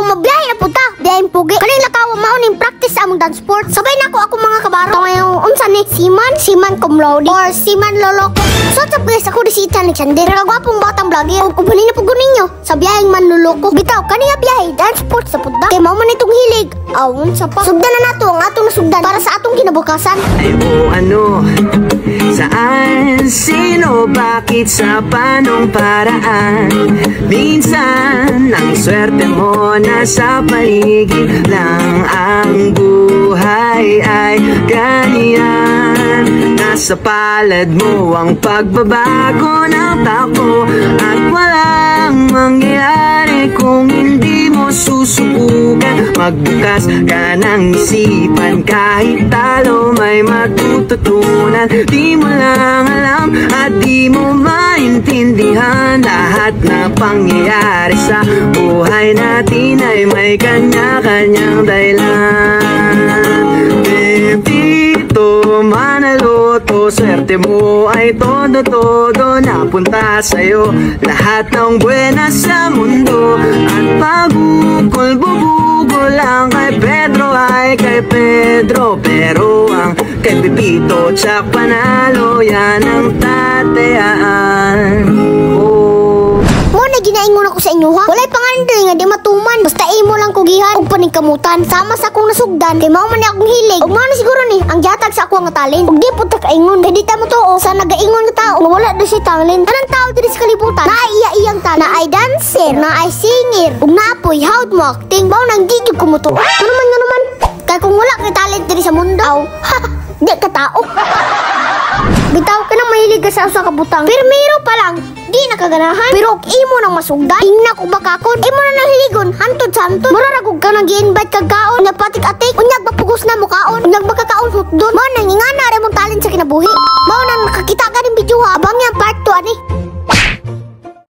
So mabiyahe na puta. Biyahe pugi. Kaling lakaw mao ning practice sa among dance sport. Sabay na ako mga kabaro. So ngayong unsa ni Siman cum laude or Siman loloko. So sa place ako di si Alexander. Kagwapong batang vlogger. Ug ubali na pugod ninyo sa biyaheng manluloko. Bitaw kani nga biyahe dance sport sa puta. Kay mao man itong hilig. Awon sa pa. Sugdan na nato ang atong nasugdan para sa atong kinabukasan. Ay ano, saan, sino, bakit, sa panong paraan. Minsan, ang swerte mo nasa paligid lang. Ang buhay ay ganyan. Nasa palad mo ang pagbabago ng takbo. At walang mangyayari kung hindi mo susubukan. Magbukas ka ng isipan, kahit talo may matututunan. Di mo lang alam at di mo maintindihan. Lahat na pangyayari sa buhay natin ay may kanya-kanyang dahilan. Bendito manaloto, swerte mo ay todo-todo napunta sa'yo. Lahat ng buenas sa mundo at pagukol-bubugol lang kay Pedro ay kay Pedro. Pero ang kay Pipito tsak panalo, yan ang tatayaan. Mo na ginaingon ako sa inyo ha. Walay pangandoy nga di matuman. Basta imo lang kugihan ug paningkamutan. Sama sa akong nasugdan kay mao man ni akong hilig. Ug mao na siguro ni ang gihatag sa ako nga talent. Ug di pud ta kaingon. Kay di ta mo tuo sa nagaingon nga tao nga wala na si talent. Kanang tao diri sa kalibutan na iya-iyang talent. Na ay dancer, na ay singer, ug naapoy hawd mo acting. Mao nang di gyud kumuto. Ano man. Kay kung wala kay talent diri sa mundo, di ka tao. Bitaw ka nang mahilig ka sa usa ka butang. Pirmiro pa lang, di nakaganahan. Pero imo nang masugdan, ingna ko bakakon. Imo na nang hiligon, hantod sa hantod. Mura ragog ka nang gi-invite kag kaon. Unyag patik-atik, unyag mapugos na mukaon. Unyag makakaon hotdon. Mo nang ingana ra mong talent sa kinabuhi.